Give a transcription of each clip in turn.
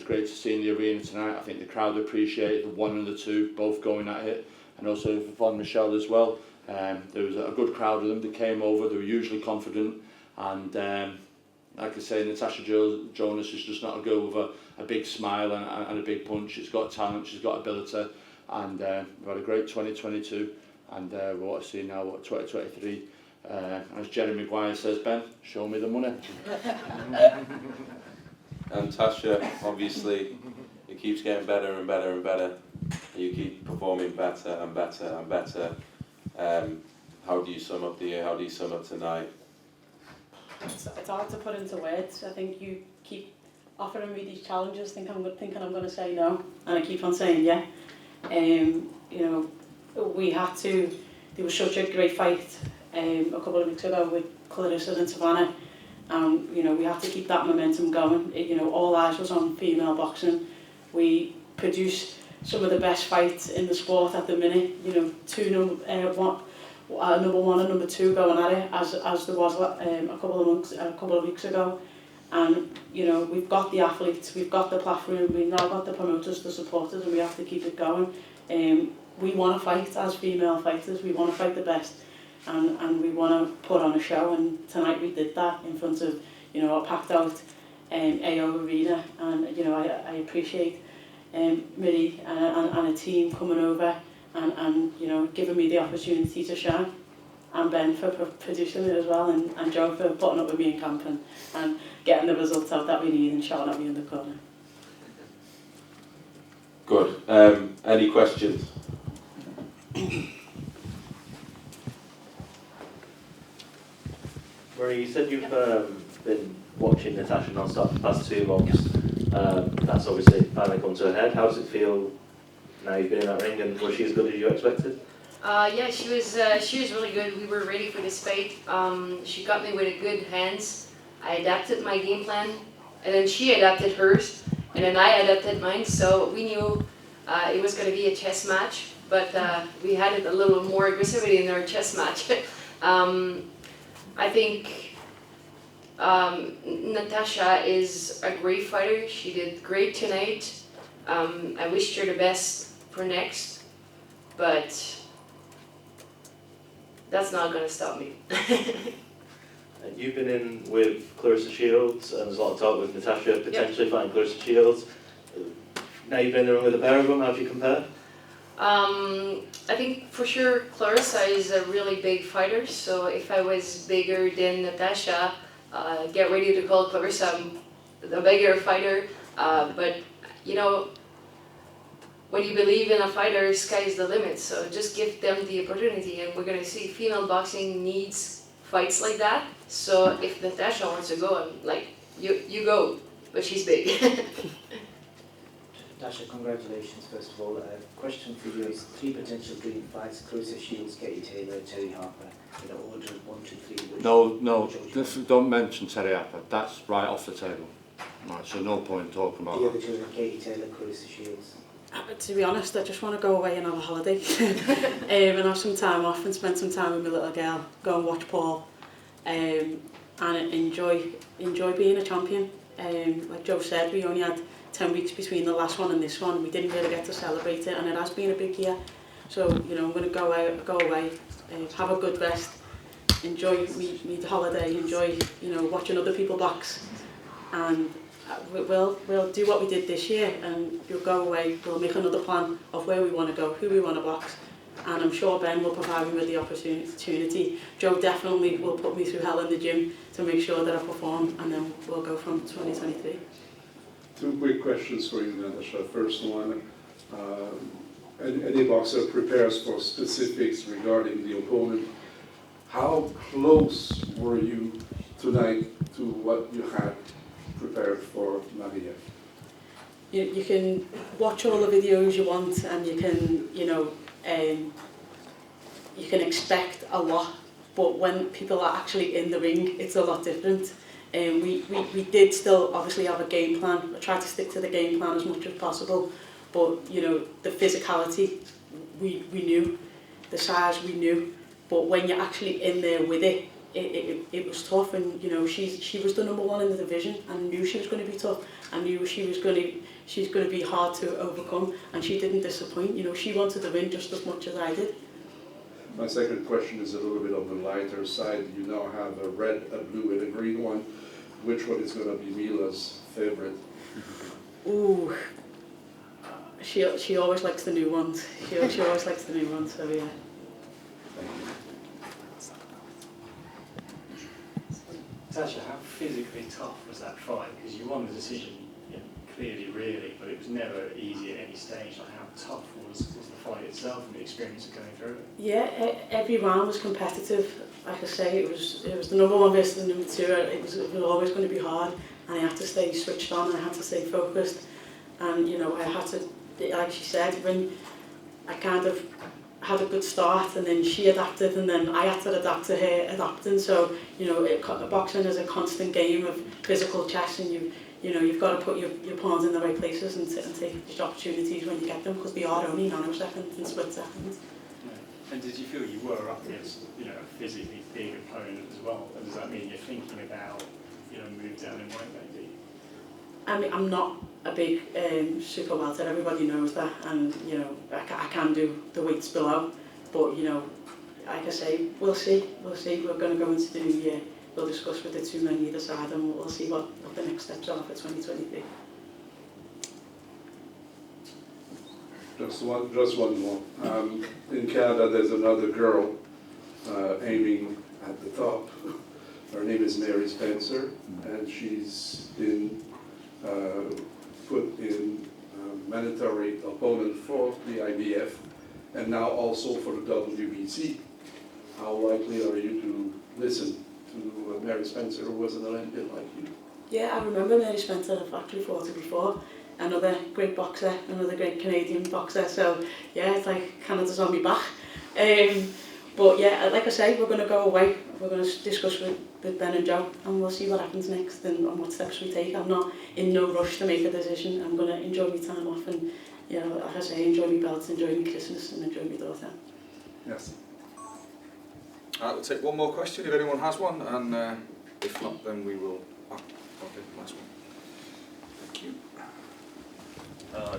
great to see in the arena tonight. I think the crowd appreciated the 1 and the 2 both going at it, and also Von Michel as well. There was a good crowd of them. They came over. They were usually confident, and like I say, Natasha Jonas is just not a girl with a big smile and a big punch. She's got talent. She's got ability, and we've had a great 2022, and we want to see now what 2023. As Jerry Maguire says, Ben, show me the money. And Tasha, obviously, it keeps getting better and better and better. You keep performing better and better and better. How do you sum up the year? How do you sum up tonight? It's hard to put into words. I think you keep offering me these challenges, thinking I'm going to say no, and I keep on saying yeah. You know, we had to. There was such a great fight a couple of weeks ago with Clarissa and Savannah. You know, we have to keep that momentum going. You know, all eyes was on female boxing. We produced some of the best fights in the sport at the minute. You know, number 1 and number 2 going at it as there was a couple of weeks ago. And you know, we've got the athletes, we've got the platform, we've now got the promoters, the supporters, and we have to keep it going. We want to fight as female fighters. We want to fight the best. And we want to put on a show, and tonight we did that in front of, you know, a packed out AO arena, and you know, I appreciate Miri and a team coming over and you know, giving me the opportunity to shine, and Ben for producing it as well, and Joe for putting up with me in camp and getting the results out that we need and shouting at me in the corner. Good. Any questions? Marie, you said you've been watching Natasha non-stop for the past 2 months. That's obviously finally come to a head. How does it feel now you've been in that ring, and was she as good as you expected? Yeah, she was really good. We were ready for this fight. She got me with good hands. I adapted my game plan, and then she adapted hers, and then I adapted mine. So we knew it was going to be a chess match, but we had it a little more aggressivity in our chess match. I think Natasha is a great fighter. She did great tonight. I wished her the best for next, but that's not going to stop me. You've been in with Clarissa Shields, and there's a lot of talk with Natasha potentially fighting Clarissa Shields. Now you've been in the ring with the pair of them, how do you compare? I think for sure Clarissa is a really big fighter, so if I was bigger than Natasha, get ready to call Clarissa the bigger fighter. But you know, when you believe in a fighter, sky's the limit, so just give them the opportunity, and we're going to see female boxing needs fights like that. So if Natasha wants to go, I'm like, you go, but she's big. Natasha, congratulations first of all. A question for you is 3 potential dream fights: Clarissa Shields, Katie Taylor, Terry Harper, in order 1, 2, 3. No, don't mention Terry Harper. That's right off the table. Right, so no point talking about the that. other children, Katie Taylor, Clarissa Shields. To be honest, I just want to go away and have a holiday and have some time off and spend some time with my little girl, go and watch Paul, and enjoy being a champion. Like Joe said, we only had 10 weeks between the last one and this one. We didn't really get to celebrate it, and it has been a big year. So, you know, I'm going to go away, have a good rest, enjoy me holiday, enjoy, you know, watching other people box, and we'll do what we did this year, and we'll go away, we'll make another plan of where we want to go, who we want to box, and I'm sure Ben will provide me with the opportunity. Joe definitely will put me through hell in the gym to make sure that I perform, and then we'll go from 2023. 2 quick questions for you, Natasha. First one, any boxer prepares for specifics regarding the opponent. How close were you tonight to what you had prepared for Maria? You can watch all the videos you want, and you can, you know, you can expect a lot, but when people are actually in the ring, it's a lot different. We did still obviously have a game plan. I tried to stick to the game plan as much as possible, but you know, the physicality we knew, the size we knew, but when you're actually in there with it, it was tough, and you know she was the number one in the division, and knew she was going to be tough. I knew she's going to be hard to overcome, and she didn't disappoint. You know, she wanted to win just as much as I did. My second question is a little bit on the lighter side. You now have a red, a blue, and a green one. Which one is going to be Mila's favorite? Ooh, she always likes the new ones. She always likes the new ones. So yeah. Natasha, how physically tough was that fight? Because you won the decision, you know, clearly, really, but it was never easy at any stage. Like, how tough was the fight itself and the experience of going through it? Yeah, every round was competitive. Like I say, it was the number one versus the number two. It was always going to be hard, and I had to stay switched on, and I had to stay focused. And you know, I had to, like she said, when I kind of had a good start, and then she adapted, and then I had to adapt to her adapting. So you know, boxing is a constant game of physical chess, and you've got to put your pawns in the right places and take the opportunities when you get them, because they are only nanoseconds and split seconds. Yeah. And did you feel you were up against, you know, a physically big opponent as well? And does that mean you're thinking about, you know, move down in weight maybe? I mean, I'm not a big super welter. Everybody knows that, and you know, I can do the weights below. But you know, like I say, we'll see. We're going to go into the new year. We'll discuss with the two men either side, and we'll see what the next steps are for 2023. Just one more. In Canada, there's another girl aiming at the top. Her name is Mary Spencer, and she's been put in mandatory opponent for the IBF, and now also for the WBC. How likely are you to listen to Mary Spencer, who was an Olympian like you? Yeah, I remember Mary Spencer. I've actually fought her before. Another great boxer, another great Canadian boxer. So yeah, it's like Canada's on my back. But yeah, like I say, we're going to go away. We're going to discuss with Ben and Joe, and we'll see what happens next and what steps we take. I'm not in no rush to make a decision. I'm going to enjoy my time off, and you know, like I say, enjoy my belts, enjoy my Christmas, and enjoy my daughter. Yes. We'll take one more question if anyone has one, and if not, then we will. Oh, okay, last one. Thank you.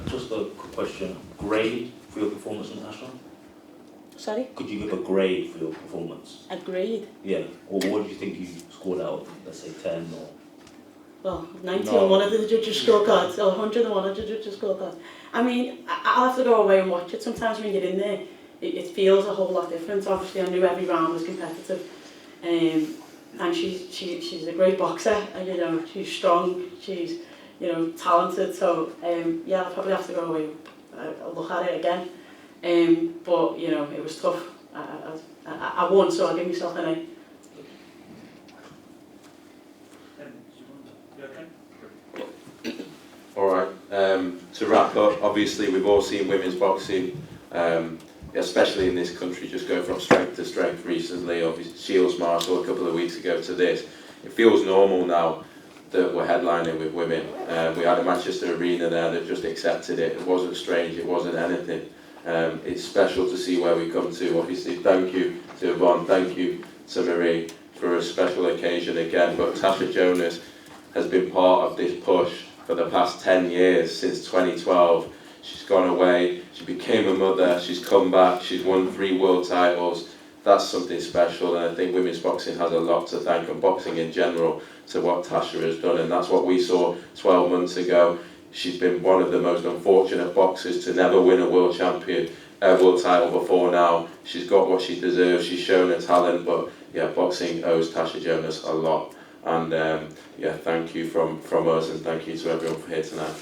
Just a quick question. Grade for your performance, Natasha? Sorry? Could you give a grade for your performance? A grade? Yeah. Or what do you think you scored out? Let's say 10 or... Well, 90 on one of the judges' scorecards, or 100 on one of the judges' scorecards. I mean, I'll have to go away and watch it. Sometimes when you're in there, it feels a whole lot different. Obviously, I knew every round was competitive. And she's a great boxer, and you know, she's strong, she's, you know, talented. So yeah, I'll probably have to go away and look at it again. But you know, it was tough. I won, so I'll give myself an A. Alright, to wrap up, obviously we've all seen women's boxing, especially in this country, just go from strength to strength recently. Obviously Shields Marshall a couple of weeks ago to this. It feels normal now that we're headlining with women. We had a Manchester Arena there that just accepted it. It wasn't strange, it wasn't anything. It's special to see where we come to. Obviously, thank you to Yvonne, thank you to Marie for a special occasion again. But Natasha Jonas has been part of this push for the past 10 years, since 2012. She's gone away, she became a mother, she's come back, she's won 3 world titles. That's something special, and I think women's boxing has a lot to thank, and boxing in general, to what Tasha has done, and that's what we saw 12 months ago. She's been one of the most unfortunate boxers to never win a world title before now. She's got what she deserves, she's shown her talent, but yeah, boxing owes Tasha Jonas a lot. And yeah, thank you from us, and thank you to everyone for here tonight.